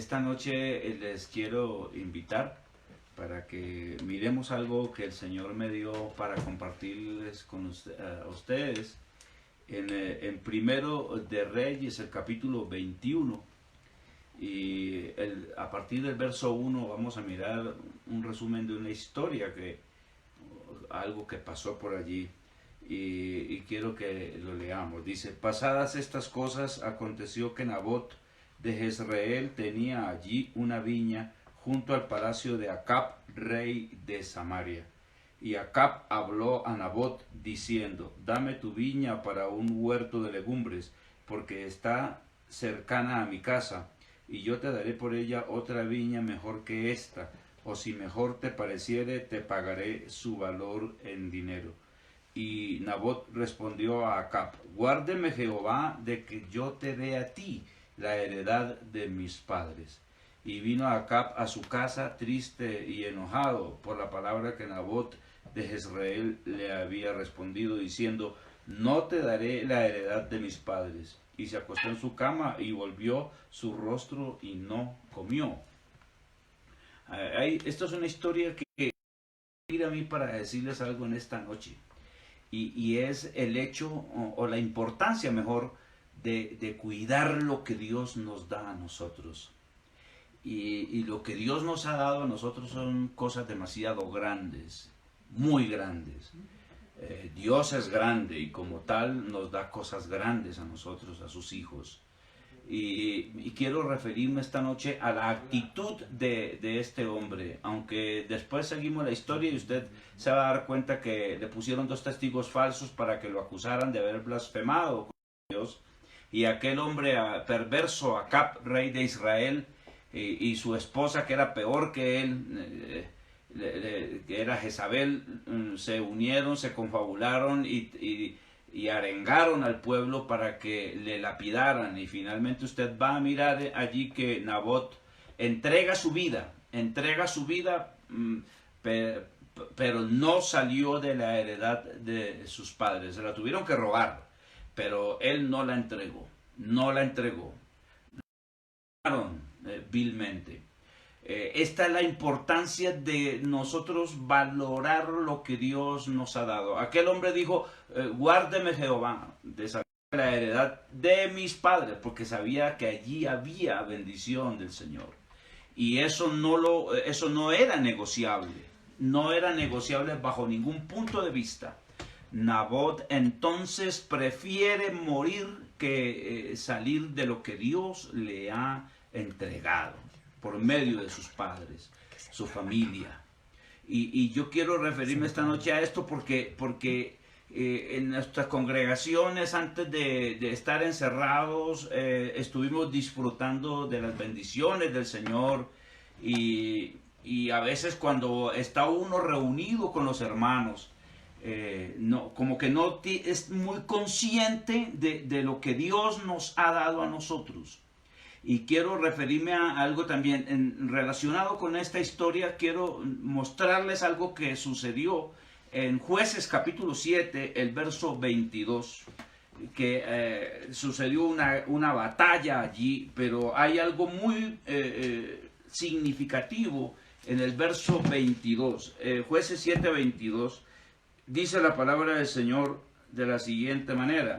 Esta noche les quiero invitar para que miremos algo que el Señor me dio para compartirles con a ustedes en Primero de Reyes, el capítulo 21. Y a partir del verso 1 vamos a mirar un resumen de una historia, algo que pasó por allí. Y quiero que lo leamos. Dice: pasadas estas cosas, aconteció que Nabot de Jezreel tenía allí una viña junto al palacio de Acab, rey de Samaria. Y Acab habló a Nabot diciendo: dame tu viña para un huerto de legumbres, porque está cercana a mi casa, y yo te daré por ella otra viña mejor que esta, o si mejor te pareciere, te pagaré su valor en dinero. Y Nabot respondió a Acab: guárdeme Jehová de que yo te dé a ti la heredad de mis padres. Y vino Acab a su casa triste y enojado por la palabra que Nabot de Jezreel le había respondido, diciendo: no te daré la heredad de mis padres. Y se acostó en su cama y volvió su rostro y no comió. Esto es una historia que ir a mí para decirles algo en esta noche. Y es el hecho o la importancia mejor de cuidar lo que Dios nos da a nosotros. Y lo que Dios nos ha dado a nosotros son cosas demasiado grandes, muy grandes. Dios es grande y como tal nos da cosas grandes a nosotros, a sus hijos. Y quiero referirme esta noche a la actitud de este hombre, aunque después seguimos la historia y usted se va a dar cuenta que le pusieron 2 testigos falsos para que lo acusaran de haber blasfemado contra Dios, y aquel hombre perverso, Acab, rey de Israel, y su esposa, que era peor que él, que era Jezabel, se unieron, se confabularon y arengaron al pueblo para que le lapidaran. Y finalmente usted va a mirar allí que Nabot entrega su vida, pero no salió de la heredad de sus padres. Se la tuvieron que robar, pero él no la entregó. Vilmente. Esta es la importancia de nosotros valorar lo que Dios nos ha dado. Aquel hombre dijo: guárdeme Jehová de saber la heredad de mis padres, porque sabía que allí había bendición del Señor. Y eso no era negociable, bajo ningún punto de vista. Nabot entonces prefiere morir que salir de lo que Dios le ha entregado por medio de sus padres, su familia. Y yo quiero referirme esta noche a esto porque en nuestras congregaciones, antes de estar encerrados, estuvimos disfrutando de las bendiciones del Señor, y a veces cuando está uno reunido con los hermanos, como que no es muy consciente de lo que Dios nos ha dado a nosotros. Y quiero referirme a algo también relacionado con esta historia. Quiero mostrarles algo que sucedió en Jueces capítulo 7, el verso 22, que sucedió una batalla allí, pero hay algo muy significativo en el verso 22. Jueces 7, 22, dice la palabra del Señor de la siguiente manera: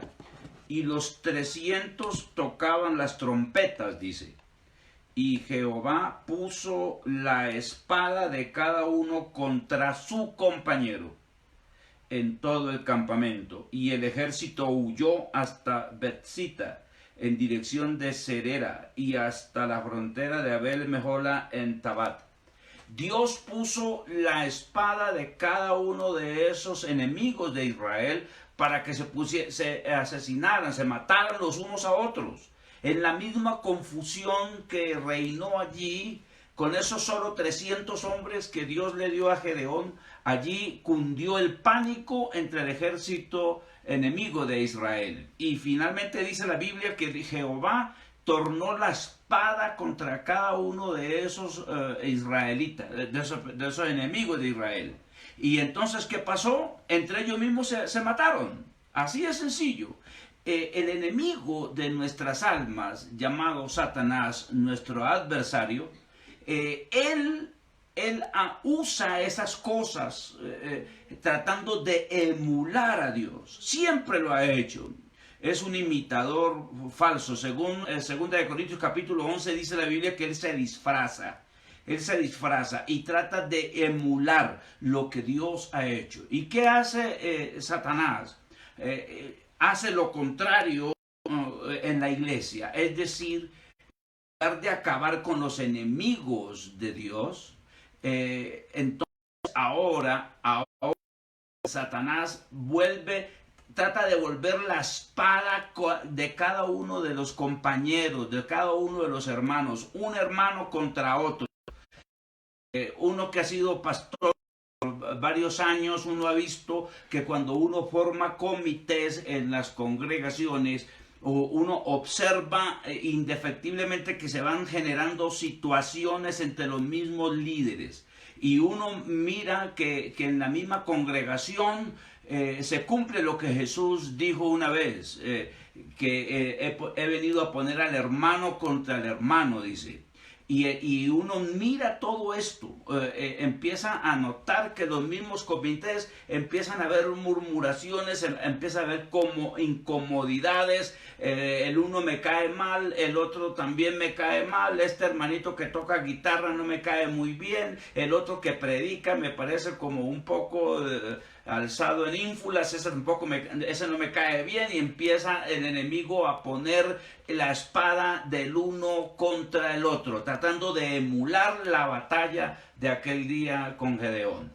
y los 300 tocaban las trompetas, dice, y Jehová puso la espada de cada uno contra su compañero en todo el campamento, y el ejército huyó hasta Betzita en dirección de Serera y hasta la frontera de Abel Mejola en Tabat. Dios puso la espada de cada uno de esos enemigos de Israel para que se asesinaran, se mataran los unos a otros. En la misma confusión que reinó allí, con esos solo 300 hombres que Dios le dio a Gedeón, allí cundió el pánico entre el ejército enemigo de Israel. Y finalmente dice la Biblia que Jehová tornó la espada contra cada uno de esos israelitas, de esos enemigos de Israel. Y entonces, ¿qué pasó? Entre ellos mismos se mataron. Así de sencillo. el enemigo de nuestras almas, llamado Satanás, nuestro adversario, él usa esas cosas tratando de emular a Dios. Siempre lo ha hecho. Es un imitador falso. Según 2 Corintios capítulo 11 dice la Biblia que él se disfraza. Él se disfraza y trata de emular lo que Dios ha hecho. ¿Y qué hace Satanás? Hace lo contrario en la iglesia. Es decir, en lugar de acabar con los enemigos de Dios, entonces ahora Satanás trata de volver la espada de cada uno de los compañeros, de cada uno de los hermanos, un hermano contra otro. Uno que ha sido pastor por varios años, uno ha visto que cuando uno forma comités en las congregaciones, uno observa indefectiblemente que se van generando situaciones entre los mismos líderes. Y uno mira que en la misma congregación se cumple lo que Jesús dijo una vez, que he venido a poner al hermano contra el hermano, dice. Y uno mira todo esto, empieza a notar que los mismos comités empiezan a haber murmuraciones, empieza a haber como incomodidades, el uno me cae mal, el otro también me cae mal, este hermanito que toca guitarra no me cae muy bien, el otro que predica me parece como un poco alzado en ínfulas, ese no me cae bien, y empieza el enemigo a poner la espada del uno contra el otro, tratando de emular la batalla de aquel día con Gedeón.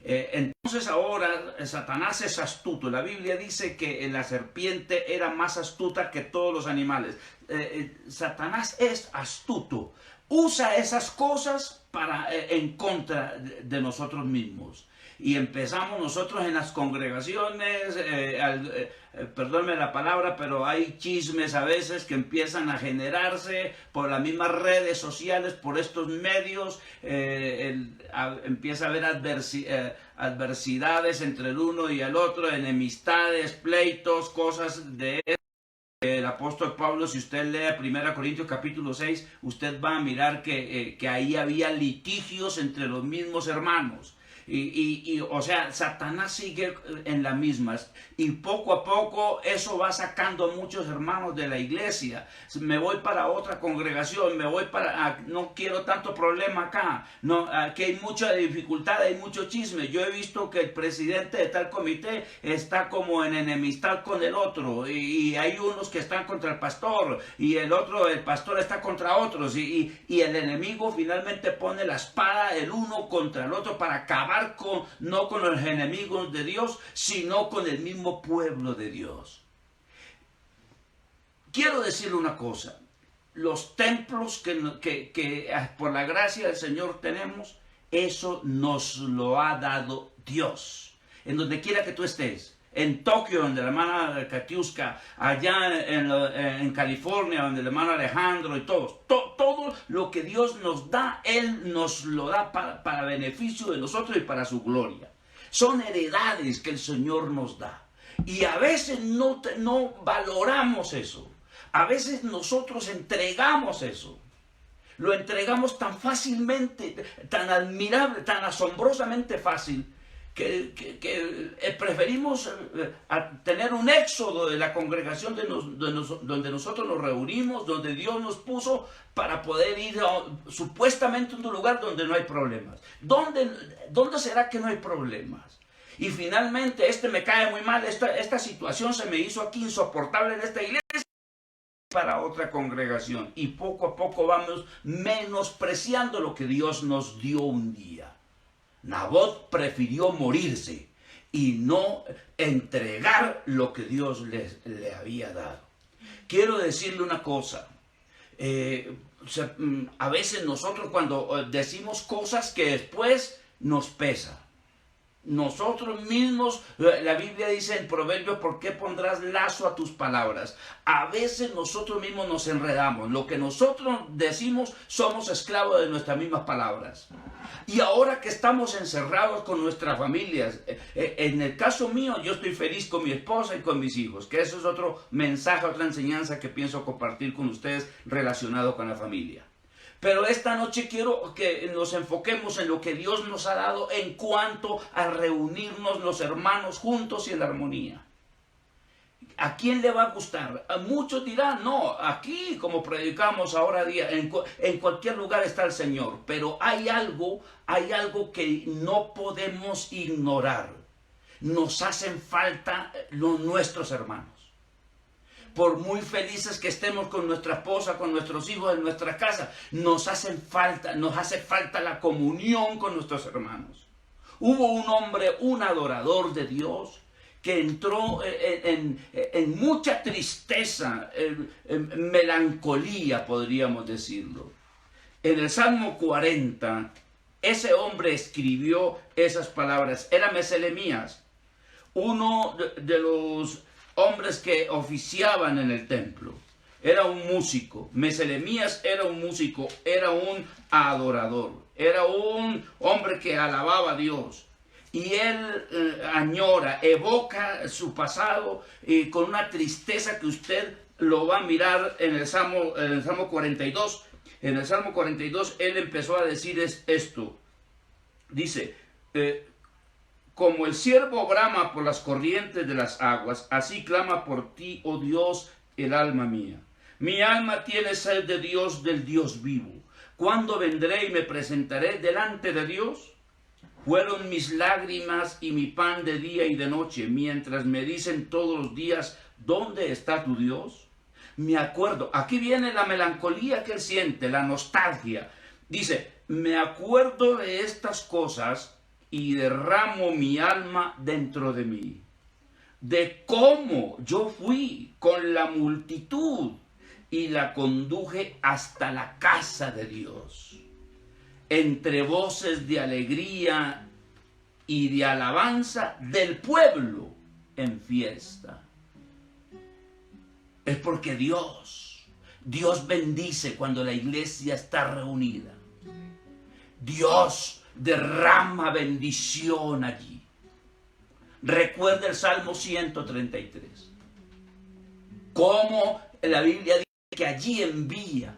Entonces ahora Satanás es astuto. La Biblia dice que la serpiente era más astuta que todos los animales. Satanás es astuto. Usa esas cosas en contra de nosotros mismos. Y empezamos nosotros en las congregaciones, perdónme la palabra, pero hay chismes a veces que empiezan a generarse por las mismas redes sociales, por estos medios, empieza a haber adversidades entre el uno y el otro, enemistades, pleitos, cosas de eso. El apóstol Pablo, si usted lee 1 Corintios capítulo 6, usted va a mirar que ahí había litigios entre los mismos hermanos. O sea, Satanás sigue en las mismas, y poco a poco eso va sacando a muchos hermanos de la iglesia. Me voy para otra congregación, no quiero tanto problema acá, no, aquí hay mucha dificultad, hay mucho chisme. Yo he visto que el presidente de tal comité está como en enemistad con el otro, y hay unos que están contra el pastor, y el pastor está contra otros, y el enemigo finalmente pone la espada el uno contra el otro para acabar no con los enemigos de Dios, sino con el mismo pueblo de Dios. Quiero decirle una cosa: los templos que por la gracia del Señor tenemos, eso nos lo ha dado Dios. En donde quiera que tú estés, en Tokio, donde la hermana Katiuska, allá en California, donde el hermano Alejandro y todos, todo lo que Dios nos da, Él nos lo da para beneficio de nosotros y para su gloria. Son heredades que el Señor nos da. Y a veces no valoramos eso. A veces nosotros entregamos eso. Lo entregamos tan fácilmente, tan admirable, tan asombrosamente fácil, que preferimos tener un éxodo de la congregación donde nosotros nos reunimos, donde Dios nos puso, para poder ir supuestamente a un lugar donde no hay problemas. ¿Dónde será que no hay problemas? Y finalmente me cae muy mal, esta situación se me hizo aquí insoportable en esta iglesia, para otra congregación, y poco a poco vamos menospreciando lo que Dios nos dio un día. Nabot prefirió morirse y no entregar lo que Dios le había dado. Quiero decirle una cosa. A veces nosotros cuando decimos cosas que después nos pesa. Nosotros mismos, la Biblia dice en Proverbios, ¿por qué pondrás lazo a tus palabras? A veces nosotros mismos nos enredamos. Lo que nosotros decimos, somos esclavos de nuestras mismas palabras. Y ahora que estamos encerrados con nuestras familias, en el caso mío, yo estoy feliz con mi esposa y con mis hijos, que eso es otro mensaje, otra enseñanza que pienso compartir con ustedes relacionado con la familia. Pero esta noche quiero que nos enfoquemos en lo que Dios nos ha dado en cuanto a reunirnos los hermanos juntos y en armonía. ¿A quién le va a gustar? A muchos dirán, no, aquí como predicamos ahora día, en cualquier lugar está el Señor. Pero hay algo que no podemos ignorar. Nos hacen falta nuestros hermanos. Por muy felices que estemos con nuestra esposa, con nuestros hijos en nuestra casa, nos hace falta la comunión con nuestros hermanos. Hubo un hombre, un adorador de Dios, que entró en mucha tristeza, en melancolía, podríamos decirlo. En el Salmo 40, ese hombre escribió esas palabras. Era Meselemías, uno de los hombres que oficiaban en el templo. Era un músico. Meselemías era un músico, era un adorador, era un hombre que alababa a Dios. Y él añora, evoca su pasado con una tristeza que usted lo va a mirar en el Salmo 42. En el Salmo 42 él empezó a decir esto. Dice, como el ciervo brama por las corrientes de las aguas, así clama por ti, oh Dios, el alma mía. Mi alma tiene sed de Dios, del Dios vivo. ¿Cuándo vendré y me presentaré delante de Dios? Fueron mis lágrimas y mi pan de día y de noche, mientras me dicen todos los días, ¿dónde está tu Dios? Me acuerdo, aquí viene la melancolía que él siente, la nostalgia. Dice, me acuerdo de estas cosas y derramo mi alma dentro de mí, de cómo yo fui con la multitud y la conduje hasta la casa de Dios, entre voces de alegría y de alabanza del pueblo en fiesta. Es porque Dios bendice cuando la iglesia está reunida. Dios derrama bendición allí. Recuerda el Salmo 133. Cómo la Biblia dice que allí envía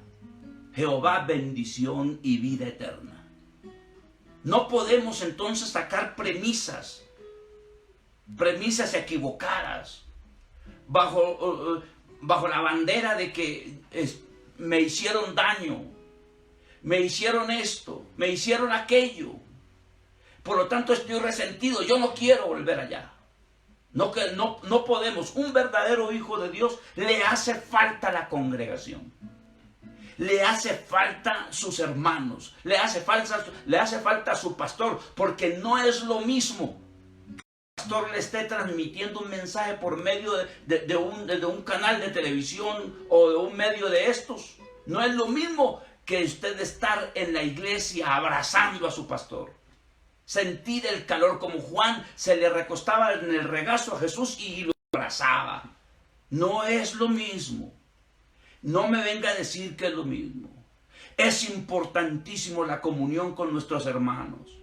Jehová bendición y vida eterna. No podemos entonces sacar premisas equivocadas bajo la bandera de que me hicieron daño, me hicieron esto, me hicieron aquello, por lo tanto estoy resentido, yo no quiero volver allá. No podemos. Un verdadero hijo de Dios le hace falta la congregación, le hace falta sus hermanos, le hace falta su pastor, porque no es lo mismo que el pastor le esté transmitiendo un mensaje por medio de un canal de televisión o de un medio de estos. No es lo mismo que usted estar en la iglesia abrazando a su pastor, sentir el calor, como Juan se le recostaba en el regazo a Jesús y lo abrazaba. No es lo mismo. No me venga a decir que es lo mismo. Es importantísimo la comunión con nuestros hermanos.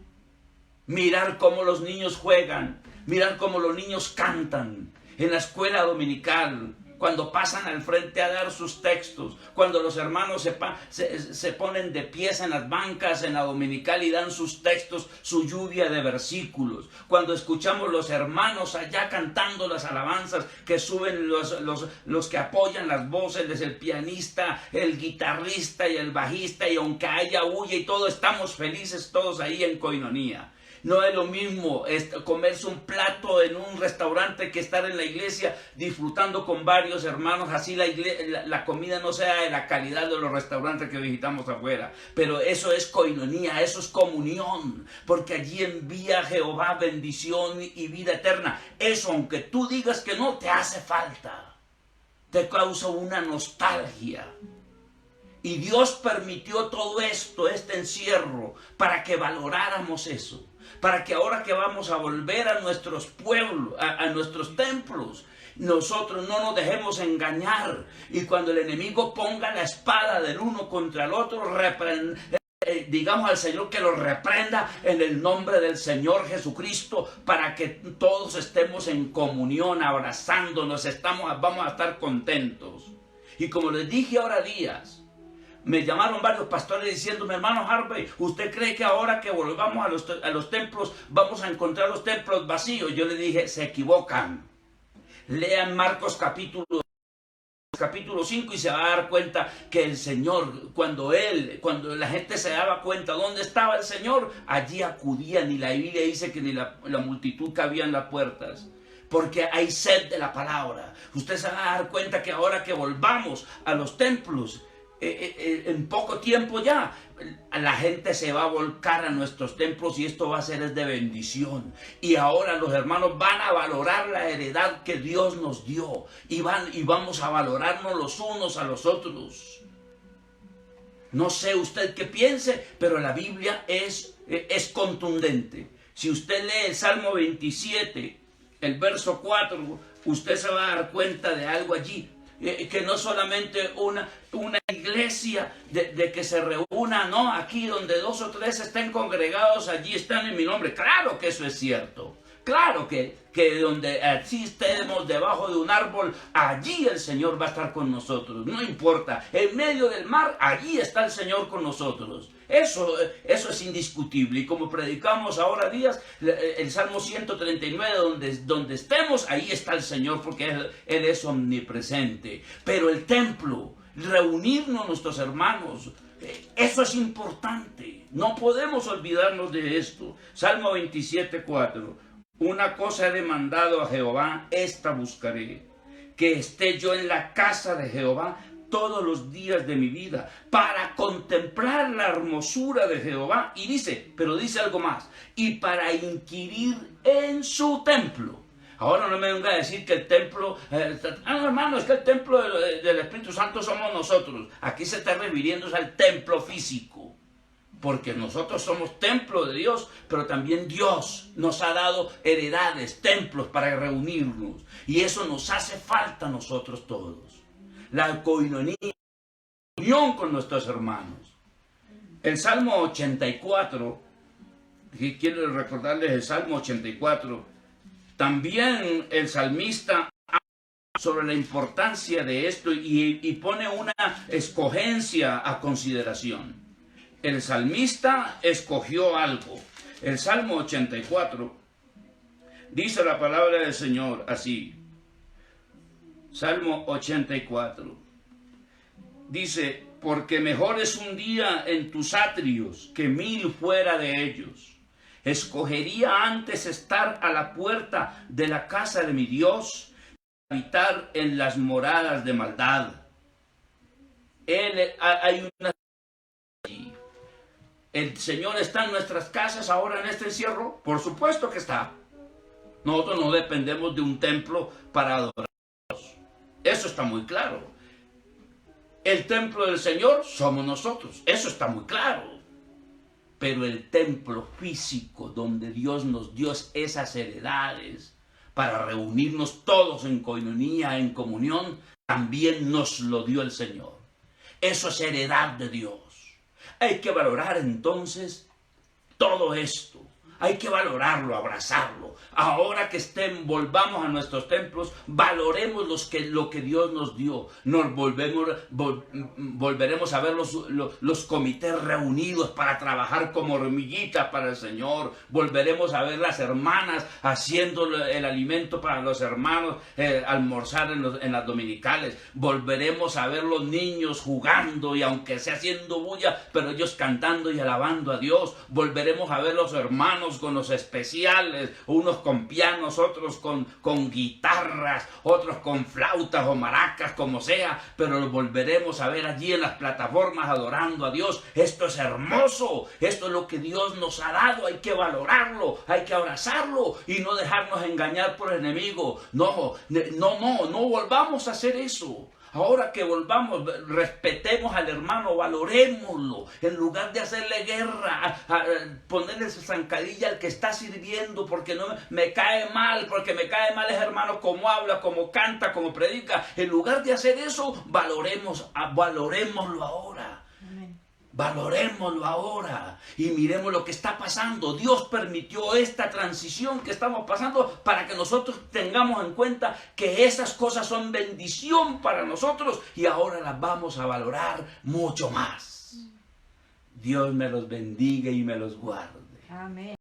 Mirar cómo los niños juegan, mirar cómo los niños cantan en la escuela dominical, cuando pasan al frente a dar sus textos, cuando los hermanos se ponen de pies en las bancas en la dominical y dan sus textos, su lluvia de versículos, cuando escuchamos los hermanos allá cantando las alabanzas que suben los que apoyan las voces, el pianista, el guitarrista y el bajista, y aunque haya huya y todo, estamos felices todos ahí en coinonía. No es lo mismo comerse un plato en un restaurante que estar en la iglesia disfrutando con varios hermanos. Así la comida no sea de la calidad de los restaurantes que visitamos afuera. Pero eso es coinonía, eso es comunión. Porque allí envía Jehová bendición y vida eterna. Eso, aunque tú digas que no, te hace falta. Te causa una nostalgia. Y Dios permitió todo esto, este encierro, para que valoráramos eso. para que ahora que vamos a volver a nuestros pueblos, a nuestros templos, nosotros no nos dejemos engañar. Y cuando el enemigo ponga la espada del uno contra el otro, digamos al Señor que lo reprenda en el nombre del Señor Jesucristo, para que todos estemos en comunión, abrazándonos, vamos a estar contentos. Y como les dije ahora días, me llamaron varios pastores diciéndome: hermano Harvey, ¿usted cree que ahora que volvamos a los templos vamos a encontrar los templos vacíos? Yo le dije: se equivocan. Lean Marcos capítulo 5 y se va a dar cuenta que el Señor, cuando la gente se daba cuenta dónde estaba el Señor, allí acudían, y la Biblia dice que ni la multitud cabía en las puertas. Porque hay sed de la palabra. Usted se va a dar cuenta que ahora que volvamos a los templos, en poco tiempo ya, la gente se va a volcar a nuestros templos, y esto va a ser de bendición. Y ahora los hermanos van a valorar la heredad que Dios nos dio, y vamos a valorarnos los unos a los otros. No sé usted qué piense, pero la Biblia es contundente. Si usted lee el Salmo 27, el verso 4, usted se va a dar cuenta de algo allí. Que no solamente una iglesia de que se reúna, no, aquí donde 2 o 3 estén congregados, allí están en mi nombre. Claro que eso es cierto. Claro que donde así estemos debajo de un árbol, allí el Señor va a estar con nosotros. No importa, en medio del mar, allí está el Señor con nosotros. Eso es indiscutible. Y como predicamos ahora días, el Salmo 139, donde estemos, ahí está el Señor, porque Él es omnipresente. Pero el templo, reunirnos nuestros hermanos, eso es importante. No podemos olvidarnos de esto. Salmo 27, 4. Una cosa he demandado a Jehová, esta buscaré, que esté yo en la casa de Jehová todos los días de mi vida, para contemplar la hermosura de Jehová. Y dice, pero dice algo más: y para inquirir en su templo. Ahora no me venga a decir que el templo, hermano, es que el templo del Espíritu Santo somos nosotros. Aquí se está refiriéndose al templo físico, porque nosotros somos templo de Dios, pero también Dios nos ha dado heredades, templos para reunirnos, y eso nos hace falta a nosotros todos. La coinonía, la unión con nuestros hermanos. El Salmo 84, que quiero recordarles el Salmo 84, también el salmista habla sobre la importancia de esto y pone una escogencia a consideración. El salmista escogió algo. El Salmo 84 dice la palabra del Señor así. Salmo 84 dice: porque mejor es un día en tus atrios que 1000 fuera de ellos. Escogería antes estar a la puerta de la casa de mi Dios, habitar en las moradas de maldad. Hay una... ¿El Señor está en nuestras casas ahora en este encierro? Por supuesto que está. Nosotros no dependemos de un templo para adorar a Dios. Eso está muy claro. El templo del Señor somos nosotros. Eso está muy claro. Pero el templo físico donde Dios nos dio esas heredades para reunirnos todos en coinonía, en comunión, también nos lo dio el Señor. Eso es heredad de Dios. Hay que valorar entonces todo esto. Hay que valorarlo, abrazarlo. Ahora que volvamos a nuestros templos, valoremos lo que Dios nos dio. Volveremos a ver los comités reunidos para trabajar como hormiguitas para el Señor. Volveremos a ver las hermanas haciendo el alimento para los hermanos, almorzar en las dominicales. Volveremos a ver los niños jugando, y aunque sea haciendo bulla, pero ellos cantando y alabando a Dios. Volveremos a ver los hermanos con los especiales, unos con pianos, otros con guitarras, otros con flautas o maracas, como sea, pero los volveremos a ver allí en las plataformas adorando a Dios. Esto es hermoso, esto es lo que Dios nos ha dado, hay que valorarlo, hay que abrazarlo y no dejarnos engañar por el enemigo. No volvamos a hacer eso. Ahora que volvamos, respetemos al hermano, valorémoslo, en lugar de hacerle guerra, a ponerle su zancadilla al que está sirviendo, porque no me cae mal, porque me cae mal ese hermano como habla, como canta, como predica. En lugar de hacer eso, valorémoslo ahora. Valorémoslo ahora y miremos lo que está pasando. Dios permitió esta transición que estamos pasando para que nosotros tengamos en cuenta que esas cosas son bendición para nosotros y ahora las vamos a valorar mucho más. Dios me los bendiga y me los guarde. Amén.